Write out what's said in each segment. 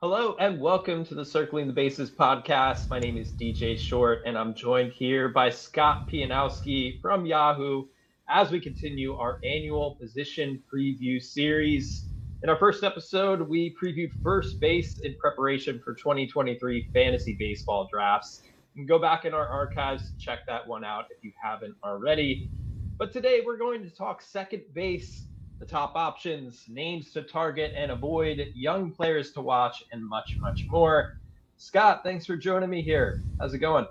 Hello and welcome to the Circling the Bases podcast. My name is DJ Short and I'm joined here by Scott Pianowski from Yahoo as we continue our annual position preview series. In our first episode, we previewed first base in preparation for 2023 fantasy baseball drafts. You can go back in our archives to check that one out if you haven't already. But today we're going to talk second base, the top options, names to target and avoid, young players to watch, and much, much more. Scott, thanks for joining me here. How's it going?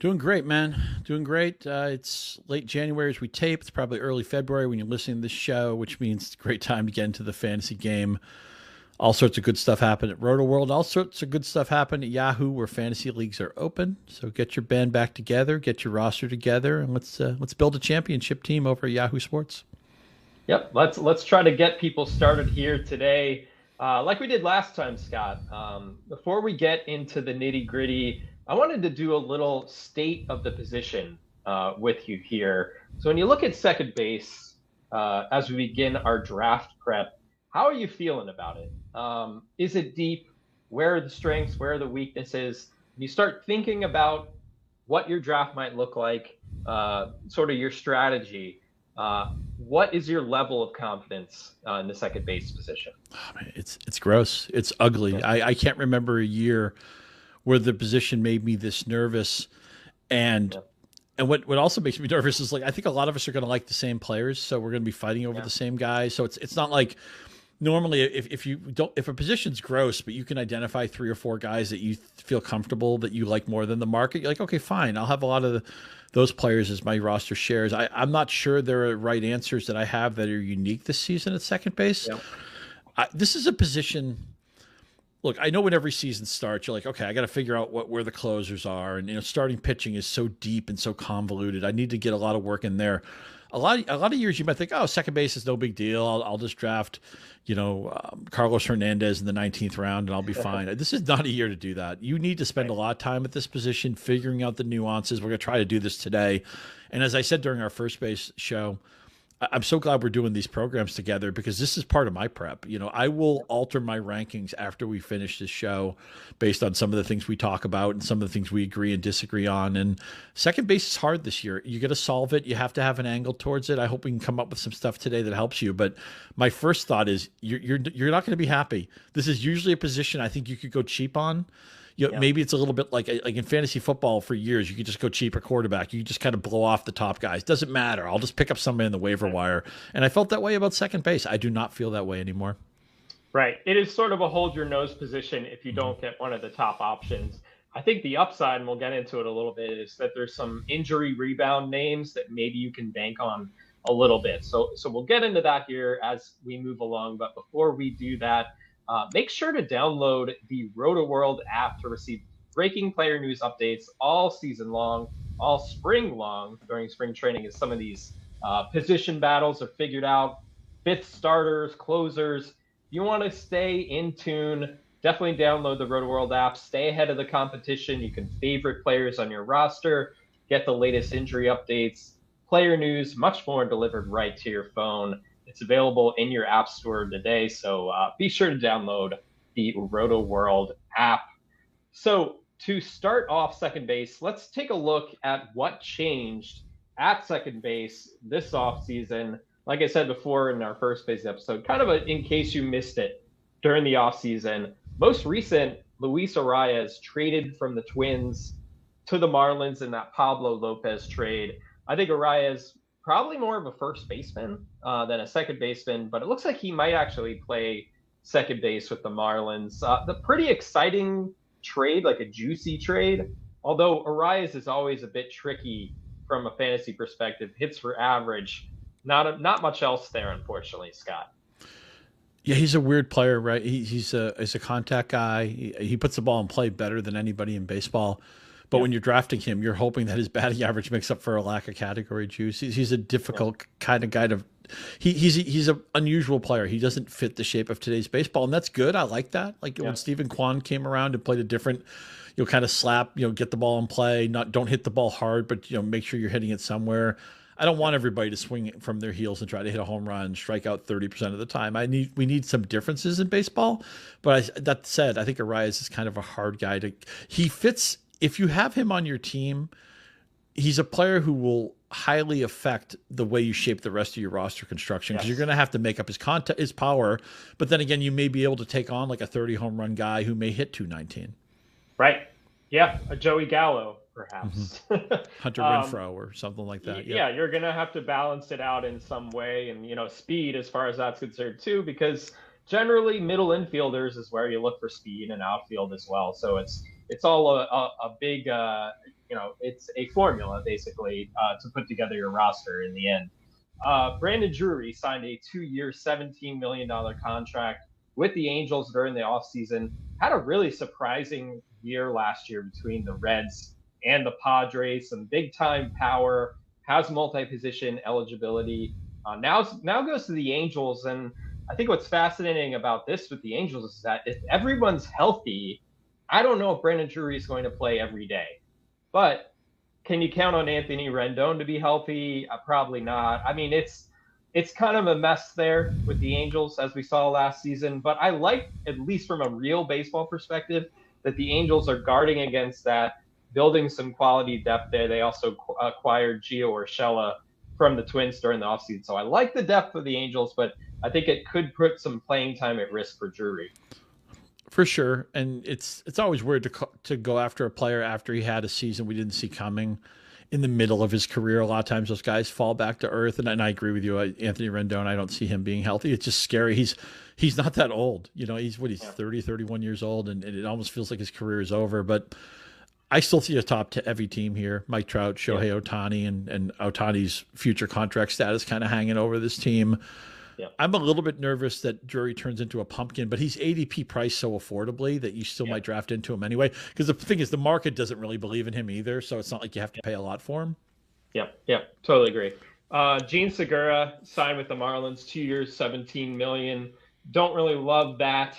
Doing great, man. Doing great. It's late January as we tape. It's probably early February when you're listening to this show, which means it's a great time to get into the fantasy game. All sorts of good stuff happen at Roto World. All sorts of good stuff happen at Yahoo, where fantasy leagues are open. So get your band back together, get your roster together, and let's build a championship team over at Yahoo Sports. Yep, let's try to get people started here today, like we did last time, Scott. Before we get into the nitty gritty, I wanted to do a little state of the position with you here. So when you look at second base, as we begin our draft prep, how are you feeling about it? Is it deep? Where are the strengths? Where are the weaknesses? You start thinking about what your draft might look like, sort of your strategy. What is your level of confidence in the second base position? Oh, man, it's gross. It's ugly. Yeah. I can't remember a year where the position made me this nervous. And what also makes me nervous is, like, I think a lot of us are going to like the same players, so we're going to be fighting over the same guys. So it's not like normally if a position's gross, but you can identify 3 or 4 guys that you feel comfortable that you like more than the market, you're like, okay, fine, I'll have a lot of those players as my roster shares. I'm not sure there are right answers that I have that are unique this season at second base. Yeah. This is a position. Look, I know when every season starts, you're like, okay, I got to figure out where the closers are, and starting pitching is so deep and so convoluted. I need to get a lot of work in there. A lot of years you might think, oh, second base is no big deal. I'll just draft, Carlos Hernandez in the 19th round and I'll be fine. This is not a year to do that. You need to spend a lot of time at this position, figuring out the nuances. We're going to try to do this today. And as I said during our first base show, I'm so glad we're doing these programs together, because this is part of my prep. I will alter my rankings after we finish this show based on some of the things we talk about and some of the things we agree and disagree on. And second base is hard this year. You got to solve it. You have to have an angle towards it. I hope we can come up with some stuff today that helps you. But my first thought is you're not going to be happy. This is usually a position I think you could go cheap on. Maybe it's a little bit like in fantasy football for years, you could just go cheap at quarterback. You could just kind of blow off the top guys. Doesn't matter. I'll just pick up somebody in the waiver wire. And I felt that way about second base. I do not feel that way anymore. Right. It is sort of a hold your nose position if you don't get one of the top options. I think the upside, and we'll get into it a little bit, is that there's some injury rebound names that maybe you can bank on a little bit. So we'll get into that here as we move along. But before we do that, make sure to download the Roto World app to receive breaking player news updates all season long, all spring long during spring training, as some of these position battles are figured out. Fifth starters, closers. If you want to stay in tune, definitely download the Roto World app. Stay ahead of the competition. You can favorite players on your roster, get the latest injury updates, player news, much more delivered right to your phone. It's available in your app store today, so be sure to download the Roto World app. So to start off second base, let's take a look at what changed at second base this offseason. Like I said before in our first base episode, kind of in case you missed it during the offseason, most recent, Luis Arias traded from the Twins to the Marlins in that Pablo Lopez trade. I think Arias probably more of a first baseman than a second baseman, but it looks like he might actually play second base with the Marlins. The pretty exciting trade, like a juicy trade, although Arias is always a bit tricky from a fantasy perspective. Hits for average, not much else there, unfortunately, Scott. Yeah, he's a weird player, right? He's a contact guy. He puts the ball in play better than anybody in baseball. But when you're drafting him, you're hoping that his batting average makes up for a lack of category juice. He's a difficult kind of guy to. He's an unusual player. He doesn't fit the shape of today's baseball, and that's good. I like that. Like when Stephen Kwan came around and played a different, kind of slap, get the ball in play, don't hit the ball hard, but make sure you're hitting it somewhere. I don't want everybody to swing from their heels and try to hit a home run, strike out 30% of the time. We need some differences in baseball. But that said, I think Arias is kind of a hard guy he fits. If you have him on your team, he's a player who will highly affect the way you shape the rest of your roster construction, because you're going to have to make up his power. But then again, you may be able to take on like a 30 home run guy who may hit 219. Right. Yeah. A Joey Gallo, perhaps. Hunter Renfroe or something like that. Yeah. You're going to have to balance it out in some way. And, speed as far as that's concerned too, because generally middle infielders is where you look for speed, and outfield as well. So it's all a big, it's a formula basically to put together your roster in the end. Brandon Drury signed a 2-year, $17 million contract with the Angels during the offseason. Had a really surprising year last year between the Reds and the Padres. Some big time power, has multi-position eligibility. Now goes to the Angels. And I think what's fascinating about this with the Angels is that if everyone's healthy, I don't know if Brandon Drury is going to play every day. But can you count on Anthony Rendon to be healthy? Probably not. I mean, it's kind of a mess there with the Angels, as we saw last season. But I like, at least from a real baseball perspective, that the Angels are guarding against that, building some quality depth there. They also acquired Gio Urshela from the Twins during the offseason. So I like the depth of the Angels, but I think it could put some playing time at risk for Drury. For sure. And it's always weird to go after a player after he had a season we didn't see coming in the middle of his career. A lot of times those guys fall back to earth. And I agree with you. Anthony Rendon, I don't see him being healthy. It's just scary. He's not that old. He's 30, 31 years old, and it almost feels like his career is over. But I still see a top-heavy team here. Mike Trout, Shohei Ohtani, and Ohtani's future contract status kind of hanging over this team. Yeah. I'm a little bit nervous that Drury turns into a pumpkin, but he's ADP priced so affordably that you still might draft into him anyway. Because the thing is, the market doesn't really believe in him either, so it's not like you have to pay a lot for him. Yeah, totally agree. Gene Segura signed with the Marlins, 2 years, $17 million. Don't really love that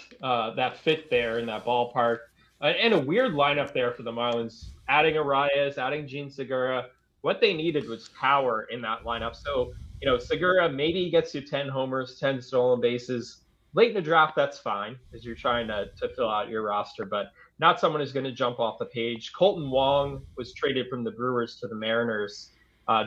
fit there in that ballpark. And a weird lineup there for the Marlins, adding Arias, adding Gene Segura. What they needed was power in that lineup. So, Segura maybe gets you 10 homers, 10 stolen bases. Late in the draft, that's fine, as you're trying to fill out your roster, but not someone who's going to jump off the page. Colton Wong was traded from the Brewers to the Mariners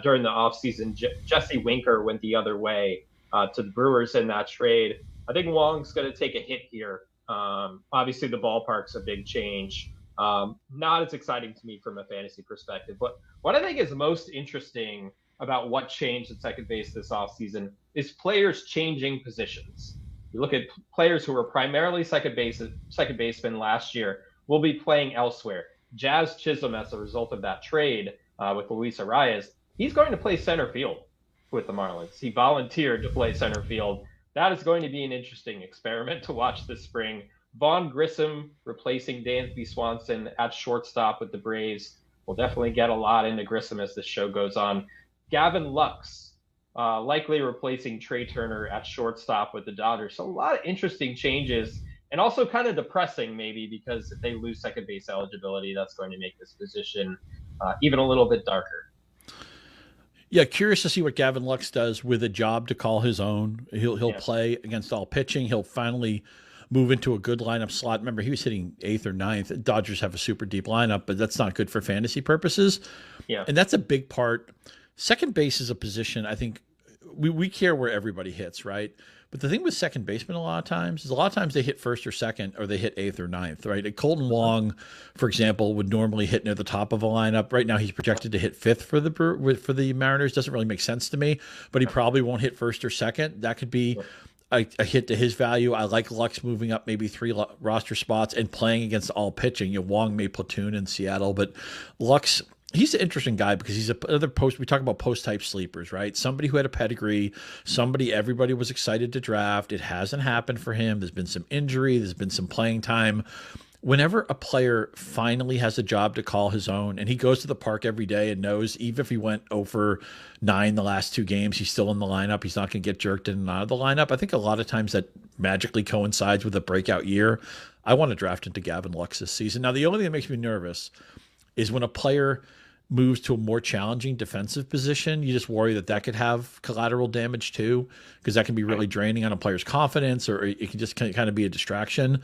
during the offseason. Jesse Winker went the other way to the Brewers in that trade. I think Wong's going to take a hit here. Obviously, the ballpark's a big change. Not as exciting to me from a fantasy perspective. But what I think is most interesting about what changed at second base this offseason is players changing positions. You look at players who were primarily second basemen last year will be playing elsewhere. Jazz Chisholm, as a result of that trade with Luis Arias, he's going to play center field with the Marlins. He volunteered to play center field. That is going to be an interesting experiment to watch this spring. Vaughn Grissom replacing Dansby Swanson at shortstop with the Braves. We'll definitely get a lot into Grissom as this show goes on. Gavin Lux likely replacing Trey Turner at shortstop with the Dodgers. So a lot of interesting changes, and also kind of depressing maybe, because if they lose second base eligibility, that's going to make this position even a little bit darker. Yeah, curious to see what Gavin Lux does with a job to call his own. He'll play against all pitching. He'll finally move into a good lineup slot. Remember, he was hitting 8th or 9th. Dodgers have a super deep lineup, but that's not good for fantasy purposes. Yeah, and that's a big part. Second base is a position, I think, we care where everybody hits, right? But the thing with second baseman a lot of times they hit first or second, or they hit 8th or 9th, right? Like Colton Wong, for example, would normally hit near the top of a lineup. Right now he's projected to hit 5th for the Mariners. Doesn't really make sense to me, but he probably won't hit first or second. That could be a hit to his value. I like Lux moving up maybe 3 roster spots and playing against all pitching. Wong may platoon in Seattle, but Lux, he's an interesting guy because he's another post. We talk about post-type sleepers, right? Somebody who had a pedigree, somebody everybody was excited to draft. It hasn't happened for him. There's been some injury. There's been some playing time. Whenever a player finally has a job to call his own, and he goes to the park every day and knows even if he went 0 for 9 the last 2 games, he's still in the lineup. He's not going to get jerked in and out of the lineup. I think a lot of times that magically coincides with a breakout year. I want to draft into Gavin Lux this season. Now, the only thing that makes me nervous is when a player moves to a more challenging defensive position, you just worry that that could have collateral damage too, because that can be really draining on a player's confidence, or it can just kind of be a distraction.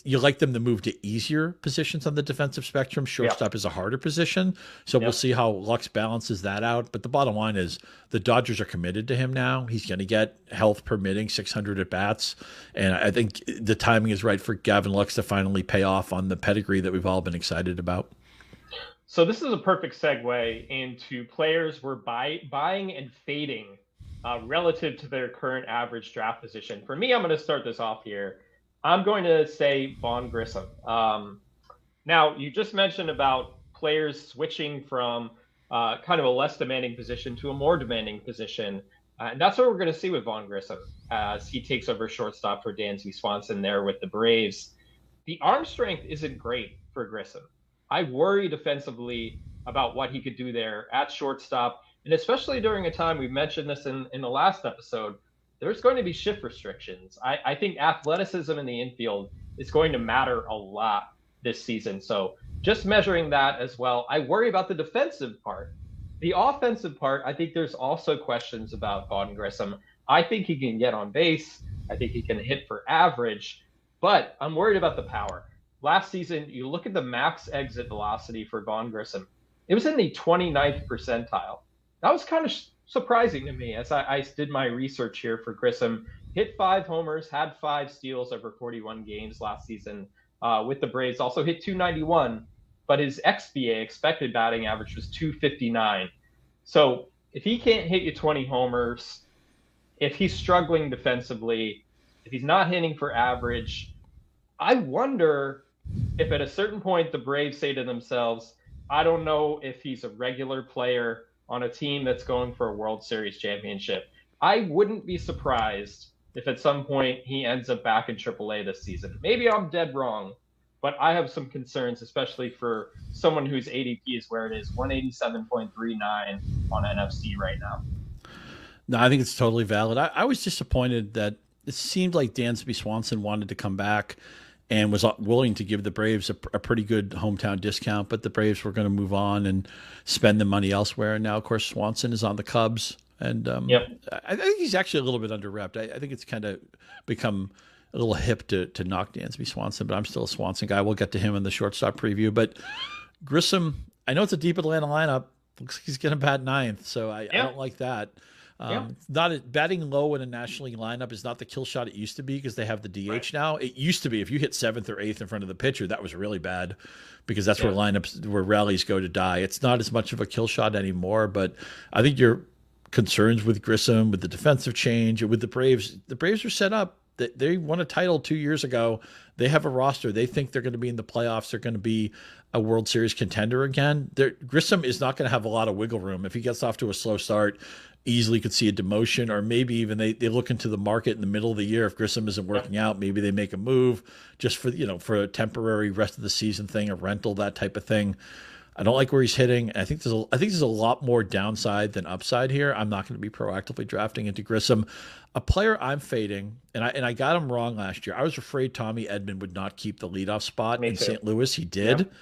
You like them to move to easier positions on the defensive spectrum. Shortstop is a harder position, so we'll see how Lux balances that out. But the bottom line is the Dodgers are committed to him now. He's going to get, health permitting, 600 at bats, and I think the timing is right for Gavin Lux to finally pay off on the pedigree that we've all been excited about. So this is a perfect segue into players we're buying and fading relative to their current average draft position. For me, I'm going to start this off here. I'm going to say Vaughn Grissom. Now, you just mentioned about players switching from kind of a less demanding position to a more demanding position. And that's what we're going to see with Vaughn Grissom as he takes over shortstop for Dansby Swanson there with the Braves. The arm strength isn't great for Grissom. I worry defensively about what he could do there at shortstop. And especially during a time, we mentioned this in the last episode, there's going to be shift restrictions. I think athleticism in the infield is going to matter a lot this season. So just measuring that as well. I worry about the defensive part. The offensive part, I think there's also questions about Vaughn Grissom. I think he can get on base. I think he can hit for average, but I'm worried about the power. Last season, you look at the max exit velocity for Vaughn Grissom. It was in the 29th percentile. That was kind of surprising to me as I did my research here for Grissom. Hit 5 homers, had 5 steals over 41 games last season with the Braves. Also hit 291, but his XBA, expected batting average, was 259. So if he can't hit you 20 homers, if he's struggling defensively, if he's not hitting for average, I wonder if at a certain point the Braves say to themselves, I don't know if he's a regular player on a team that's going for a World Series championship. I wouldn't be surprised if at some point he ends up back in AAA this season. Maybe I'm dead wrong, but I have some concerns, especially for someone whose ADP is where it is, 187.39 on NFC right now. No, I think it's totally valid. I was disappointed that it seemed like Dansby Swanson wanted to come back and was willing to give the Braves a pretty good hometown discount, but the Braves were going to move on and spend the money elsewhere. And now, of course, Swanson is on the Cubs. And I think he's actually a little bit under-repped. I think it's kind of become a little hip to knock Dansby Swanson, but I'm still a Swanson guy. We'll get to him in the shortstop preview. But Grissom, I know it's a deep Atlanta lineup. Looks like he's going to bat 9th, so I don't like that. Batting low in a National League lineup is not the kill shot it used to be because they have the DH now. It used to be if you hit 7th or 8th in front of the pitcher, that was really bad because that's where rallies go to die. It's not as much of a kill shot anymore, but I think your concerns with Grissom, with the defensive change, with the Braves are set up. They won a title 2 years ago. They have a roster. They think they're going to be in the playoffs. They're going to be a World Series contender again. Grissom is not going to have a lot of wiggle room. If he gets off to a slow start, easily could see a demotion, or maybe even they look into the market in the middle of the year. If Grissom isn't working out, maybe they make a move just for a temporary rest of the season thing, a rental, that type of thing. I don't like where he's hitting. I think there's a lot more downside than upside here. I'm not going to be proactively drafting into Grissom. A player I'm fading, and I got him wrong last year. I was afraid Tommy Edman would not keep the leadoff spot in St. Louis. He did. Yep.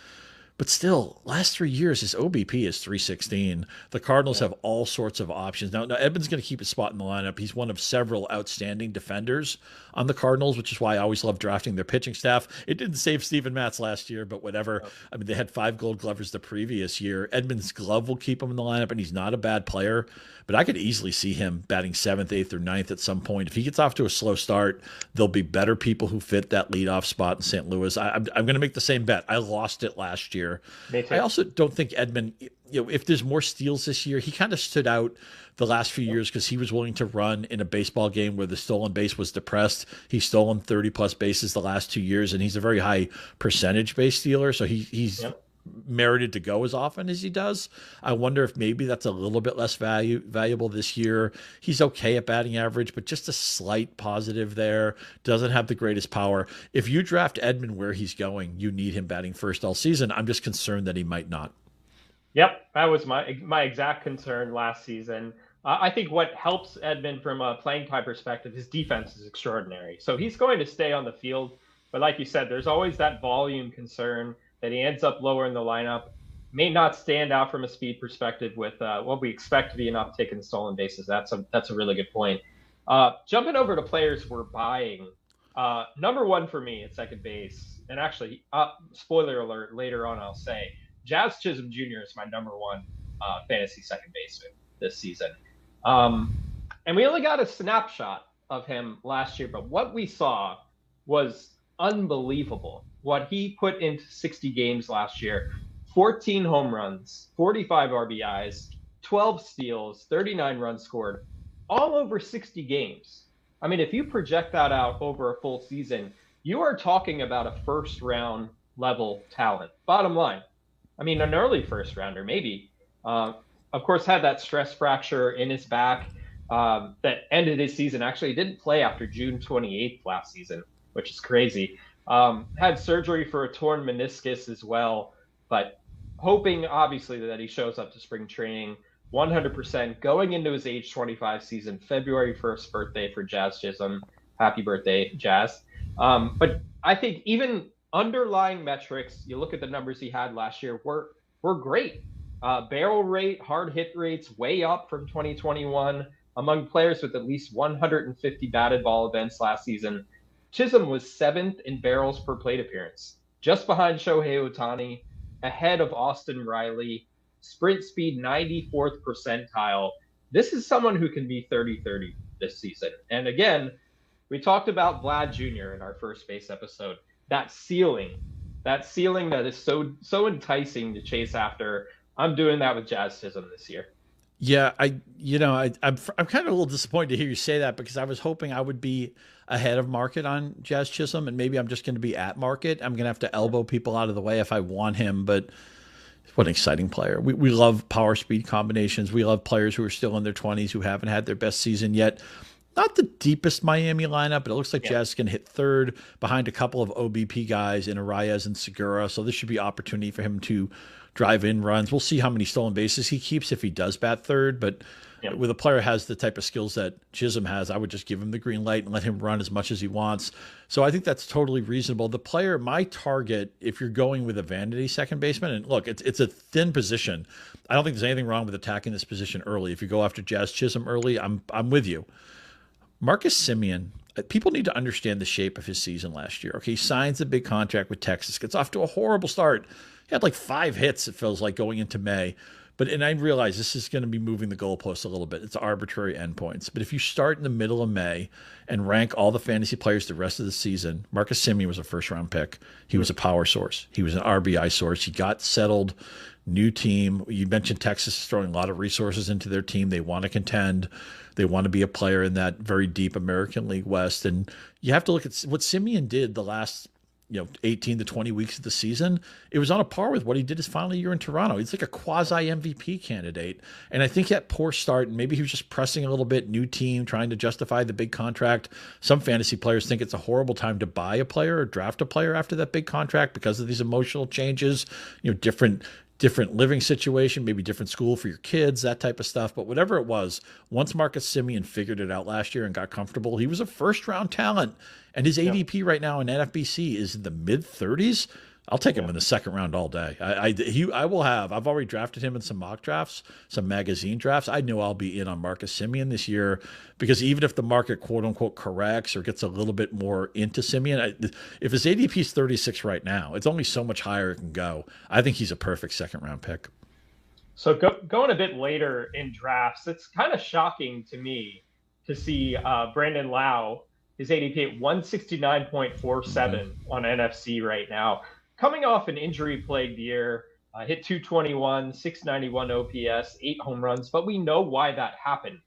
But still, last 3 years, his OBP is 316. The Cardinals have all sorts of options. Now Edman's going to keep his spot in the lineup. He's one of several outstanding defenders on the Cardinals, which is why I always love drafting their pitching staff. It didn't save Steven Matz last year, but whatever. I mean, they had 5 Gold Glovers the previous year. Edman's glove will keep him in the lineup, and he's not a bad player. But I could easily see him batting 7th, 8th, or 9th at some point. If he gets off to a slow start, there'll be better people who fit that leadoff spot in St. Louis. I'm going to make the same bet. I lost it last year. I also don't think Edman, if there's more steals this year, he kind of stood out the last few years because he was willing to run in a baseball game where the stolen base was depressed. He's stolen 30-plus bases the last 2 years, and he's a very high percentage base stealer, so he's merited to go as often as he does. I wonder if maybe that's a little bit less valuable this year. He's okay at batting average, but just a slight positive there. Doesn't have the greatest power. If you draft Edman where he's going, you need him batting first all season. I'm just concerned that he might not. Yep, that was my exact concern last season. I think what helps Edman from a playing time perspective, his defense is extraordinary. So he's going to stay on the field. But like you said, there's always that volume concern that he ends up lower in the lineup. may not stand out from a speed perspective with what we expect to be an uptick in stolen bases. That's a really good point. Jumping over to players we're buying. Number one for me at second base, and actually, spoiler alert, later on I'll say, Jazz Chisholm Jr. is my number one fantasy second baseman this season. And we only got a snapshot of him last year, but what we saw was unbelievable. What he put into 60 games last year: 14 home runs, 45 RBIs, 12 steals, 39 runs scored, all over 60 games. I mean, if you project that out over a full season, you are talking about a first round level talent. Bottom line. I mean, an early first rounder, maybe. Of course, had that stress fracture in his back that ended his season. Actually, he didn't play after June 28th last season, which is crazy. Had surgery for a torn meniscus as well, but hoping, obviously, that he shows up to spring training 100% going into his age 25 season, February 1st birthday for Jazz Chisholm. Happy birthday, Jazz. But I think even underlying metrics, you look at the numbers he had last year, were great. Barrel rate, hard hit rates way up from 2021 among players with at least 150 batted ball events last season. Chisholm was 7th in barrels per plate appearance, just behind Shohei Ohtani, ahead of Austin Riley, sprint speed 94th percentile. This is someone who can be 30-30 this season. And again, we talked about Vlad Jr. in our first base episode. That ceiling that is so enticing to chase after. I'm doing that with Jazz Chisholm this year. Yeah, I'm kind of a little disappointed to hear you say that, because I was hoping I would be ahead of market on Jazz Chisholm, and maybe I'm just going to be at market. I'm going to have to elbow people out of the way if I want him, but what an exciting player. We love power speed combinations. We love players who are still in their 20s who haven't had their best season yet. Not the deepest Miami lineup, but it looks like Jazz is going to hit third behind a couple of OBP guys in Arias and Segura, so this should be opportunity for him to drive in runs. We'll see how many stolen bases he keeps if he does bat third, but with a player who has the type of skills that Chisholm has, I would just give him the green light and let him run as much as he wants. So I think that's totally reasonable. The player, my target, if you're going with a vanity second baseman, and look, it's a thin position. I don't think there's anything wrong with attacking this position early. If you go after Jazz Chisholm early, I'm with you. Marcus Semien, people need to understand the shape of his season last year. Okay, he signs a big contract with Texas, gets off to a horrible start. He had like 5 hits, it feels like, going into May. And I realize this is going to be moving the goalposts a little bit. It's arbitrary endpoints. But if you start in the middle of May and rank all the fantasy players the rest of the season, Marcus Semien was a first-round pick. He was a power source. He was an RBI source. He got settled, new team. You mentioned Texas is throwing a lot of resources into their team. They want to contend. They want to be a player in that very deep American League West. And you have to look at what Semien did the last 18 to 20 weeks of the season. It was on a par with what he did his final year in Toronto. He's like a quasi MVP candidate. And I think that poor start, and maybe he was just pressing a little bit, new team, trying to justify the big contract. Some fantasy players think it's a horrible time to buy a player or draft a player after that big contract because of these emotional changes, different living situation, maybe different school for your kids, that type of stuff. But whatever it was, once Marcus Semien figured it out last year and got comfortable, he was a first-round talent. And his ADP right now in NFBC is in the mid-30s. I'll take him in the second round all day. I've already drafted him in some mock drafts, some magazine drafts. I know I'll be in on Marcus Semien this year, because even if the market quote unquote corrects or gets a little bit more into Semien, if his ADP is 36 right now, it's only so much higher it can go. I think he's a perfect second round pick. So going a bit later in drafts, it's kind of shocking to me to see Brandon Lau, his ADP at 169.47 on NFC right now. Coming off an injury-plagued year, hit 221, 691 OPS, 8 home runs, but we know why that happened.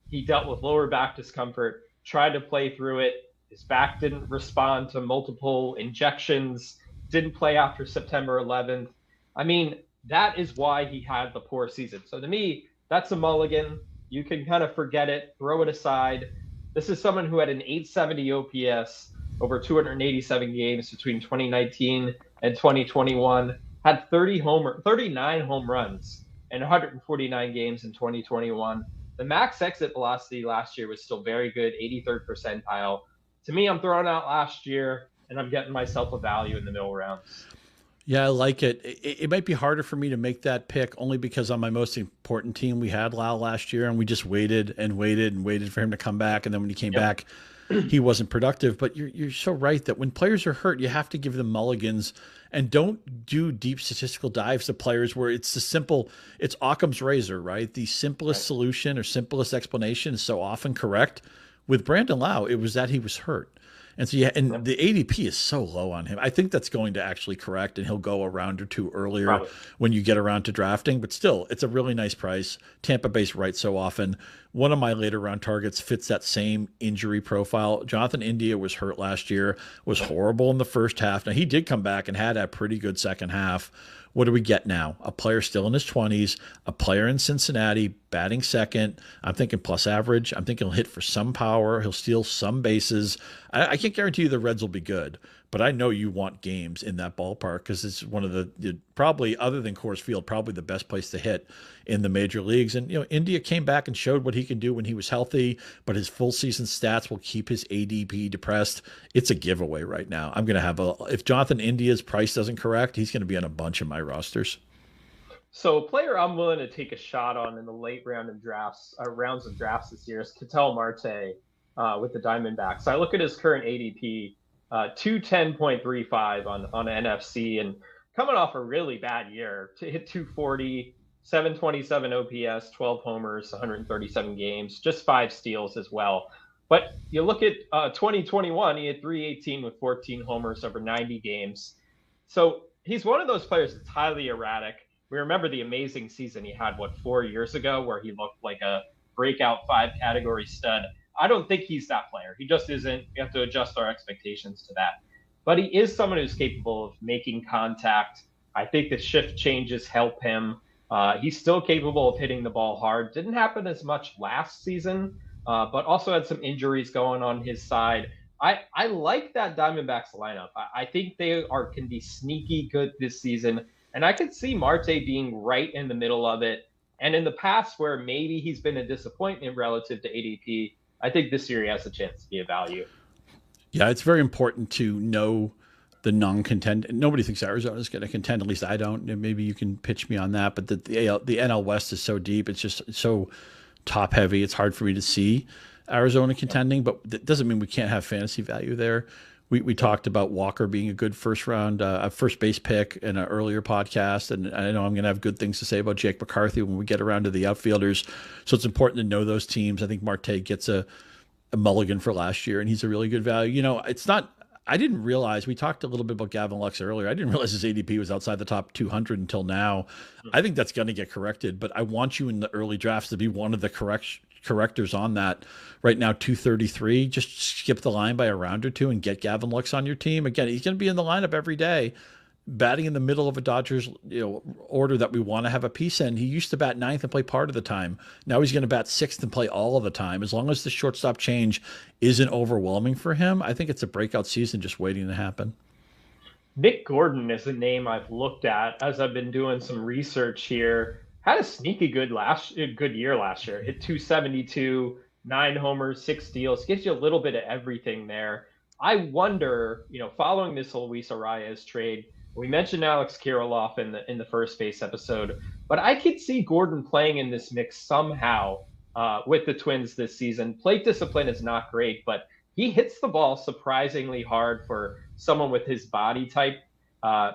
He dealt with lower back discomfort, tried to play through it. His back didn't respond to multiple injections, didn't play after September 11th. I mean, that is why he had the poor season. So to me, that's a mulligan. You can kind of forget it, throw it aside. This is someone who had an 870 OPS over 287 games between 2019 and 2021, had 39 home runs and 149 games in 2021. The max exit velocity last year was still very good, 83rd percentile. To me, I'm throwing out last year, and I'm getting myself a value in the middle rounds. Yeah, I like it. It might be harder for me to make that pick only because on my most important team, we had Lau last year and we just waited and waited and waited for him to come back. And then when he came back, he wasn't productive. But you're so right that when players are hurt, you have to give them mulligans and don't do deep statistical dives to players where it's it's Occam's razor, right? The simplest solution or simplest explanation is so often correct. With Brandon Lau, it was that he was hurt. And so, the ADP is so low on him. I think that's going to actually correct, and he'll go a round or two earlier when you get around to drafting. But still, it's a really nice price. Tampa Bay's right so often. One of my later round targets fits that same injury profile. Jonathan India was hurt last year, was horrible in the first half. Now, he did come back and had a pretty good second half. What do we get now? A player still in his 20s, a player in Cincinnati, batting second. I'm thinking plus average. I'm thinking he'll hit for some power. He'll steal some bases. I can't guarantee you the Reds will be good, but I know you want games in that ballpark because it's one of the probably, other than Coors Field, probably the best place to hit in the major leagues. And, India came back and showed what he can do when he was healthy, but his full season stats will keep his ADP depressed. It's a giveaway right now. I'm going to have if Jonathan India's price doesn't correct, he's going to be on a bunch of my rosters. So a player I'm willing to take a shot on in the late rounds of drafts this year is Ketel Marte with the Diamondbacks. I look at his current ADP, 210.35 on NFC, and coming off a really bad year to hit 240, 727 OPS, 12 homers, 137 games, just 5 steals as well. But you look at 2021, he had 318 with 14 homers over 90 games. So he's one of those players that's highly erratic. We remember the amazing season he had, 4 years ago, where he looked like a breakout 5-category stud. I don't think he's that player. He just isn't. We have to adjust our expectations to that. But he is someone who's capable of making contact. I think the shift changes help him. He's still capable of hitting the ball hard. Didn't happen as much last season, but also had some injuries going on his side. I like that Diamondbacks lineup. I think they can be sneaky good this season. And I could see Marte being right in the middle of it. And in the past, where maybe he's been a disappointment relative to ADP, I think this year he has a chance to be a value. Yeah, it's very important to know the non-contend. Nobody thinks Arizona is going to contend. At least I don't. Maybe you can pitch me on that. But the NL West is so deep. It's just so top heavy. It's hard for me to see Arizona contending. But that doesn't mean we can't have fantasy value there. We talked about Walker being a good first base pick in an earlier podcast, and I know I'm going to have good things to say about Jake McCarthy when we get around to the outfielders. So it's important to know those teams. I think Marte gets a mulligan for last year, and he's a really good value. It's not. I didn't realize, we talked a little bit about Gavin Lux earlier. I didn't realize his ADP was outside the top 200 until now. I think that's going to get corrected, but I want you in the early drafts to be one of the correctors on that. Right now, 233. Just skip the line by a round or two and get Gavin Lux on your team. Again, he's going to be in the lineup every day, batting in the middle of a Dodgers order that we want to have a piece in. He used to bat 9th and play part of the time. Now he's going to bat 6th and play all of the time. As long as the shortstop change isn't overwhelming for him, I think it's a breakout season just waiting to happen. Nick Gordon is a name I've looked at as I've been doing some research here. Had a sneaky good year last year. Hit 272, 9 homers, 6 steals. Gives you a little bit of everything there. I wonder, following this Luis Arias trade, we mentioned Alex Kirilloff in the first base episode, but I could see Gordon playing in this mix somehow with the Twins this season. Plate discipline is not great, but he hits the ball surprisingly hard for someone with his body type.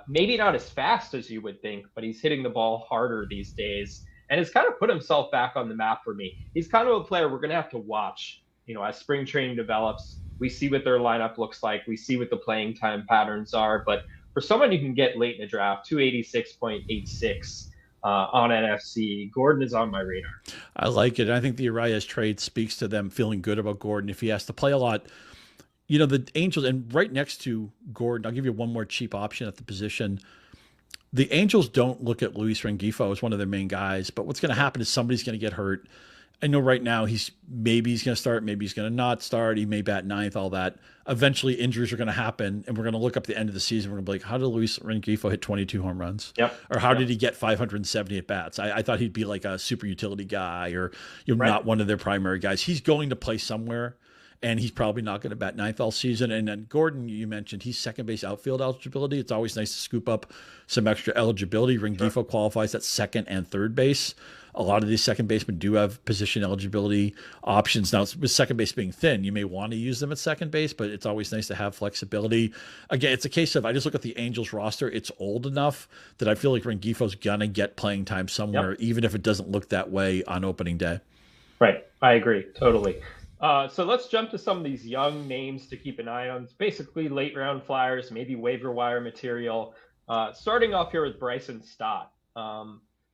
Maybe not as fast as you would think, but he's hitting the ball harder these days and has kind of put himself back on the map for me. He's kind of a player we're going to have to watch, as spring training develops. We see what their lineup looks like. We see what the playing time patterns are. But for someone you can get late in the draft, 286.86 on NFC, Gordon is on my radar. I like it. I think the Arias trade speaks to them feeling good about Gordon. If he has to play a lot, the Angels, and right next to Gordon, I'll give you one more cheap option at the position. The Angels don't look at Luis Rengifo as one of their main guys, but what's going to happen is somebody's going to get hurt. I know right now maybe he's going to start, maybe he's going to not start. He may bat 9th, all that. Eventually injuries are going to happen, and we're going to look up the end of the season. We're going to be like, how did Luis Rengifo hit 22 home runs? Yep. Or how did he get 570 at bats? I thought he'd be like a super utility guy or not one of their primary guys. He's going to play somewhere. and he's probably not going to bat ninth all season. And then Gordon, you mentioned, he's second base outfield eligibility. It's always nice to scoop up some extra eligibility. Rengifo qualifies at second and third base. A lot of these second basemen do have position eligibility options. Now, with second base being thin, you may want to use them at second base, but it's always nice to have flexibility. Again, it's a case of, I just look at the Angels roster. It's old enough that I feel like Rengifo's going to get playing time somewhere, even if it doesn't look that way on opening day. Right. I agree. Totally. So let's jump to some of these young names to keep an eye on. It's basically late round flyers, maybe waiver wire material. Starting off here with Bryson Stott.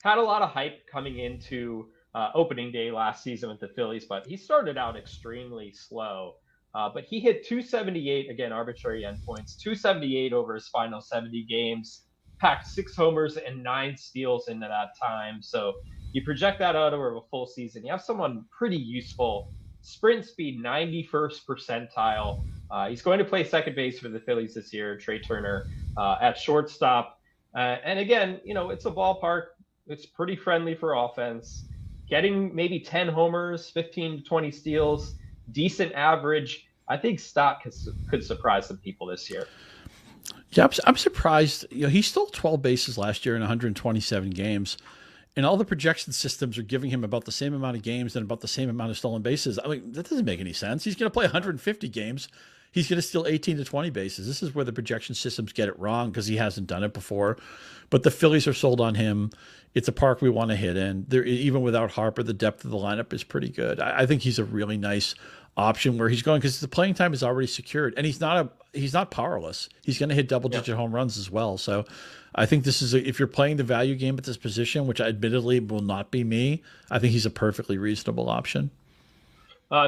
Had a lot of hype coming into opening day last season with the Phillies, but he started out extremely slow. But he hit 278, again, arbitrary endpoints, 278 over his final 70 games, packed 6 homers and 9 steals into that time. So you project that out over a full season, you have someone pretty useful. Sprint speed, 91st percentile. He's going to play second base for the Phillies this year, Trey Turner at shortstop. And again, it's a ballpark. It's pretty friendly for offense. Getting maybe 10 homers, 15 to 20 steals, decent average. I think Stott could surprise some people this year. Yeah, I'm surprised. He stole 12 bases last year in 127 games. And all the projection systems are giving him about the same amount of games and about the same amount of stolen bases. I mean, that doesn't make any sense. He's going to play 150 games. He's going to steal 18 to 20 bases. This is where the projection systems get it wrong because he hasn't done it before. But the Phillies are sold on him. It's a park we want to hit in. Even without Harper, the depth of the lineup is pretty good. I think he's a really nice option where he's going because the playing time is already secured, and he's not powerless. He's going to hit double-digit home runs as well. So I think this is if you're playing the value game at this position, which admittedly will not be me, I think he's a perfectly reasonable option.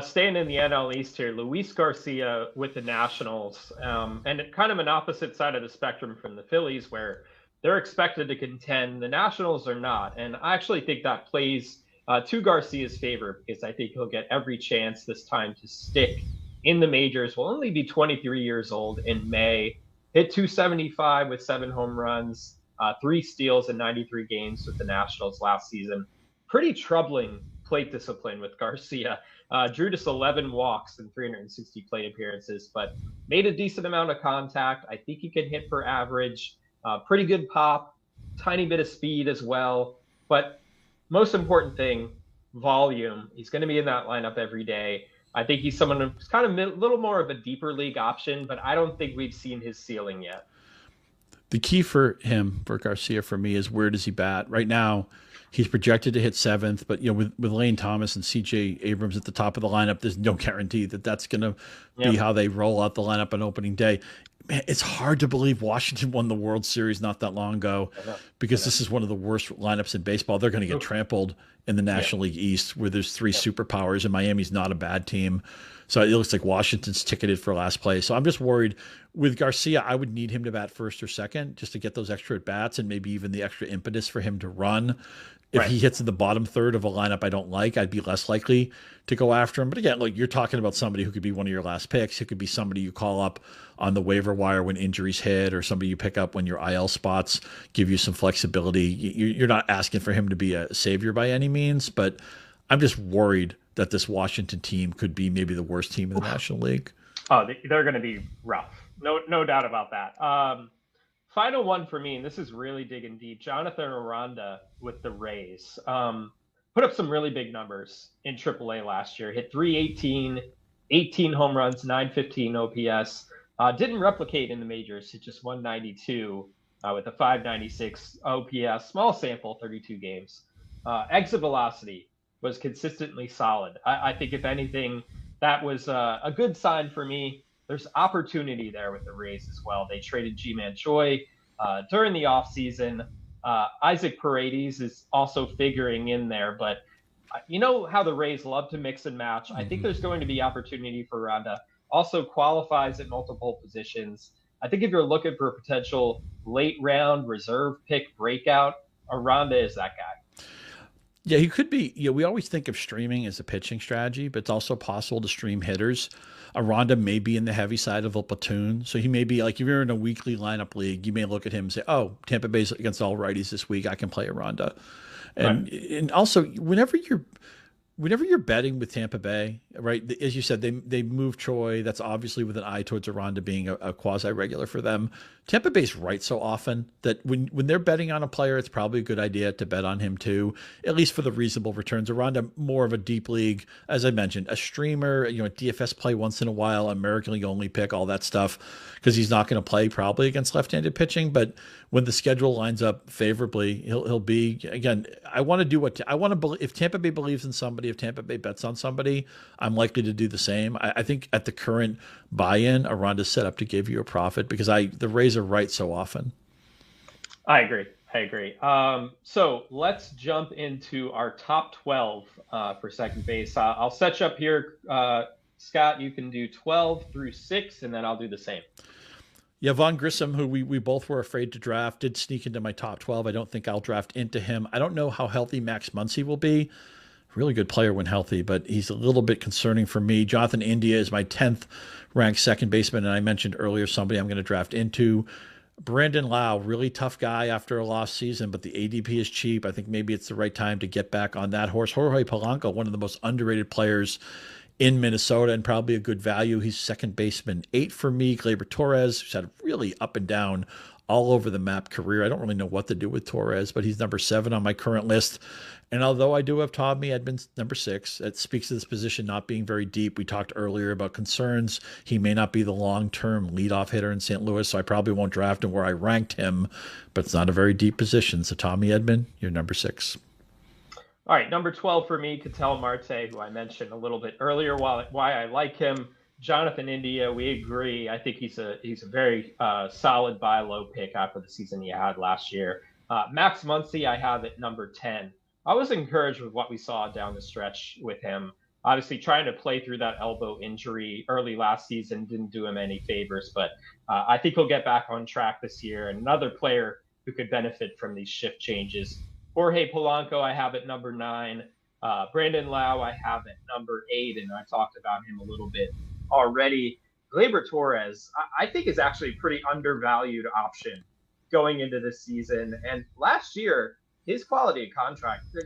Staying in the NL East here, Luis Garcia with the Nationals, and kind of an opposite side of the spectrum from the Phillies, where they're expected to contend. The Nationals are not, and I actually think that plays to Garcia's favor because I think he'll get every chance this time to stick in the majors. Will only be 23 years old in May. Hit 275 with 7 home runs, 3 steals in 93 games with the Nationals last season. Pretty troubling plate discipline with Garcia. Drew just 11 walks in 360 plate appearances, but made a decent amount of contact. I think he can hit for average. Pretty good pop, tiny bit of speed as well. But most important thing, volume. He's going to be in that lineup every day. I think he's someone who's kind of a little more of a deeper league option, but I don't think we've seen his ceiling yet. The key for Garcia, for me, is where does he bat? Right now, he's projected to hit 7th, but with Lane Thomas and C.J. Abrams at the top of the lineup, there's no guarantee that that's going to be how they roll out the lineup on opening day. Man, it's hard to believe Washington won the World Series not that long ago because this is one of the worst lineups in baseball. They're going to get trampled in the National League East where there's 3 superpowers, and Miami's not a bad team. So it looks like Washington's ticketed for last place. So I'm just worried with Garcia. I would need him to bat first or second just to get those extra at bats and maybe even the extra impetus for him to run. If he hits in the bottom third of a lineup I don't like, I'd be less likely to go after him. But again, look, you're talking about somebody who could be one of your last picks. It could be somebody you call up on the waiver wire when injuries hit, or somebody you pick up when your IL spots give you some flexibility. You're not asking for him to be a savior by any means, but I'm just worried that this Washington team could be maybe the worst team in the National League. Oh, they're going to be rough. No doubt about that. Final one for me, and this is really digging deep. Jonathan Aranda with the Rays. Put up some really big numbers in AAA last year. Hit 318, 18 home runs, 915 OPS. Didn't replicate in the majors. Hit just 192 with a 596 OPS. Small sample, 32 games. Exit velocity was consistently solid. I think, if anything, that was a good sign for me. There's opportunity there with the Rays as well. They traded G-Man Choi during the offseason. Isaac Paredes is also figuring in there, but you know how the Rays love to mix and match. I think there's going to be opportunity for Aranda. Also qualifies at multiple positions. I think if you're looking for a potential late round reserve pick breakout, Aranda is that guy. Yeah, he could be. We always think of streaming as a pitching strategy, but it's also possible to stream hitters. Aranda may be in the heavy side of a platoon. So he may be like, if you're in a weekly lineup league, you may look at him and say, oh, Tampa Bay's against all righties this week, I can play Aranda. And also, whenever you're betting with Tampa Bay, right? As you said, they moved Troy. That's obviously with an eye towards Aranda being a quasi-regular for them. Tampa Bay's right so often that when they're betting on a player, it's probably a good idea to bet on him too, at least for the reasonable returns. Aranda, more of a deep league, as I mentioned, a streamer, a DFS play once in a while, American League only pick, all that stuff, because he's not going to play probably against left-handed pitching. But when the schedule lines up favorably, he'll be, again, I want to do what I want to believe. If Tampa Bay believes in somebody, if Tampa Bay bets on somebody, I'm likely to do the same. I think at the current buy-in, Aranda's set up to give you a profit because the Rays are right so often. I agree. So let's jump into our top 12 for second base. I'll set you up here. Scott, you can do 12 through 6, and then I'll do the same. Yeah, Vaughn Grissom, who we both were afraid to draft, did sneak into my top 12. I don't think I'll draft into him. I don't know how healthy Max Muncy will be. Really good player when healthy, but he's a little bit concerning for me. Jonathan India is my 10th ranked second baseman, and I mentioned earlier somebody I'm going to draft into. Brandon Lau, really tough guy after a lost season, but the ADP is cheap. I think maybe it's the right time to get back on that horse. Jorge Polanco, one of the most underrated players in Minnesota and probably a good value. He's second baseman 8 for me. Gleyber Torres, who's had a really up and down, all over the map career. I don't really know what to do with Torres, but he's number 7 on my current list. And although I do have Tommy Edman number 6, it speaks to this position not being very deep. We talked earlier about concerns. He may not be the long-term leadoff hitter in St. Louis, so I probably won't draft him where I ranked him, but it's not a very deep position. So Tommy Edman, you're number 6. All right, number 12 for me, Ketel Marte, who I mentioned a little bit earlier. Why I like him. Jonathan India, we agree. I think he's a very solid buy low pick after the season he had last year. Max Muncy, I have at number 10. I was encouraged with what we saw down the stretch with him. Obviously, trying to play through that elbow injury early last season didn't do him any favors, but I think he'll get back on track this year. And another player who could benefit from these shift changes. Jorge Polanco, I have at number 9. Brandon Lau, I have at number 8, and I talked about him a little bit already. Gleyber Torres, I think is actually a pretty undervalued option going into this season. And last year, his quality of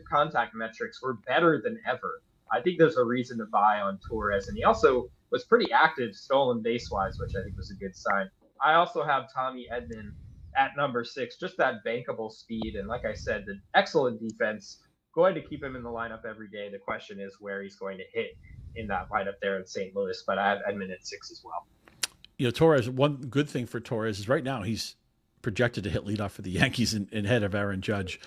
contact metrics were better than ever. I think there's a reason to buy on Torres. And he also was pretty active stolen base-wise, which I think was a good sign. I also have Tommy Edman at number 6, just that bankable speed. And like I said, the excellent defense, going to keep him in the lineup every day. The question is where he's going to hit in that lineup there in St. Louis, but I have Edman at 6 as well. Torres, one good thing for Torres is right now he's projected to hit leadoff for the Yankees in head of Aaron Judge.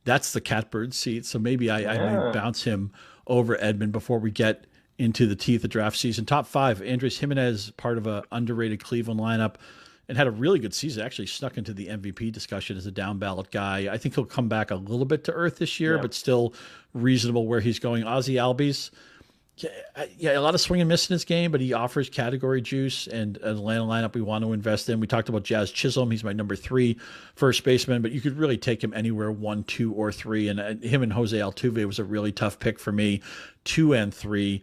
That's the catbird seat. So maybe I may bounce him over Edman before we get into the teeth of draft season. Top 5, Andres Jimenez, part of a underrated Cleveland lineup, and had a really good season. Actually snuck into the MVP discussion as a down ballot guy. I think he'll come back a little bit to earth this year, but still reasonable where he's going. Ozzy Albies, a lot of swing and miss in his game, but he offers category juice and an Atlanta lineup we want to invest in. We talked about Jazz Chisholm. He's my number 3 first baseman, but you could really take him anywhere 1, 2, or 3. And him and Jose Altuve was a really tough pick for me, 2 and 3.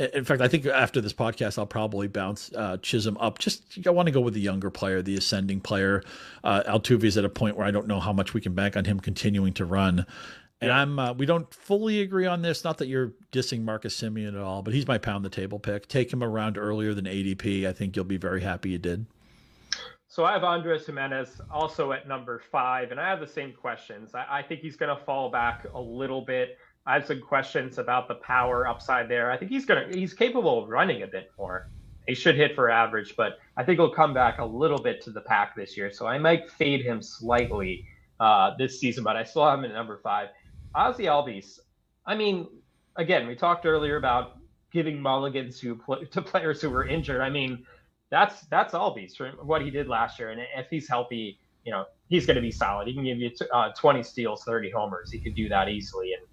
In fact, I think after this podcast, I'll probably bounce Chisholm up. I want to go with the younger player, the ascending player. Altuve is at a point where I don't know how much we can bank on him continuing to run. And we don't fully agree on this. Not that you're dissing Marcus Semien at all, but he's my pound the table pick. Take him around earlier than ADP. I think you'll be very happy you did. So I have Andres Jimenez also at number 5, and I have the same questions. I think he's going to fall back a little bit. I have some questions about the power upside there. I think he's capable of running a bit more. He should hit for average, but I think he'll come back a little bit to the pack this year. So I might fade him slightly this season, but I still have him at number 5. Ozzy Albies, I mean, again, we talked earlier about giving mulligans to players who were injured. I mean, that's Albies from what he did last year. And if he's healthy, he's going to be solid. He can give you 20 steals, 30 homers. He could do that easily. And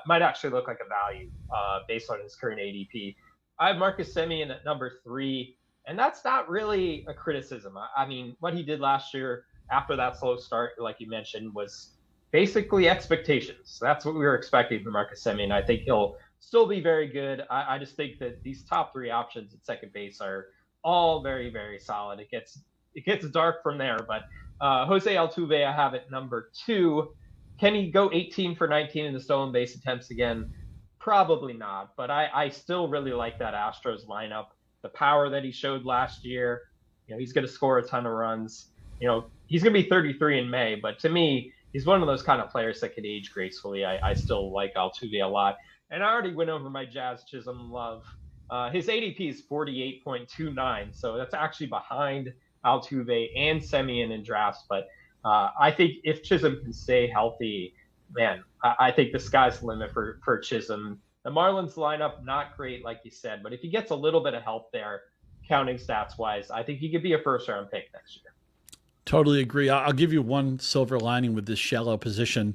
might actually look like a value based on his current ADP. I have Marcus Semien at number 3, and that's not really a criticism. I mean, what he did last year after that slow start, like you mentioned, was basically expectations. That's what we were expecting from Marcus Semien. I think he'll still be very good. I just think that these top 3 options at second base are all very, very solid. It gets dark from there, but Jose Altuve I have at number 2. Can he go 18 for 19 in the stolen base attempts again? Probably not, but I still really like that Astros lineup. The power that he showed last year, he's going to score a ton of runs. He's going to be 33 in May, but to me, he's one of those kind of players that could age gracefully. I still like Altuve a lot. And I already went over my Jazz Chisholm love. His ADP is 48.29, so that's actually behind Altuve and Semien in drafts. But I think if Chisholm can stay healthy, man, I think the sky's the limit for Chisholm. The Marlins lineup, not great, like you said, but if he gets a little bit of help there, counting stats wise, I think he could be a first round pick next year. Totally agree. I'll give you one silver lining with this shallow position.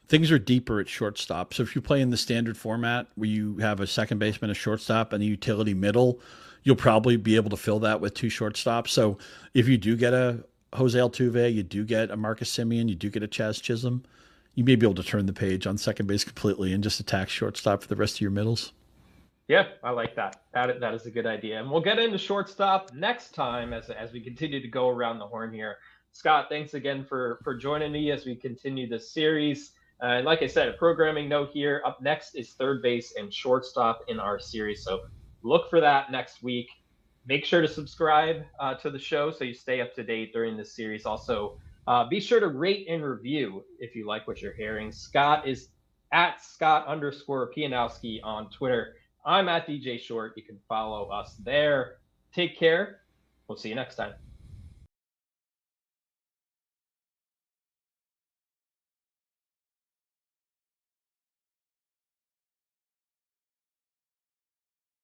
Things are deeper at shortstop. So if you play in the standard format where you have a second baseman, a shortstop, and a utility middle, you'll probably be able to fill that with two shortstops. So if you do get a Jose Altuve, you do get a Marcus Semien, you do get a Chaz Chisholm, you may be able to turn the page on second base completely and just attack shortstop for the rest of your middles. Yeah, I like that. That is a good idea. And we'll get into shortstop next time as we continue to go around the horn here. Scott, thanks again for joining me as we continue this series. And like I said, a programming note here. Up next is third base and shortstop in our series. So look for that next week. Make sure to subscribe to the show so you stay up to date during this series. Also, be sure to rate and review if you like what you're hearing. Scott is at Scott_Pianowski on Twitter. I'm at DJ Short. You can follow us there. Take care. We'll see you next time.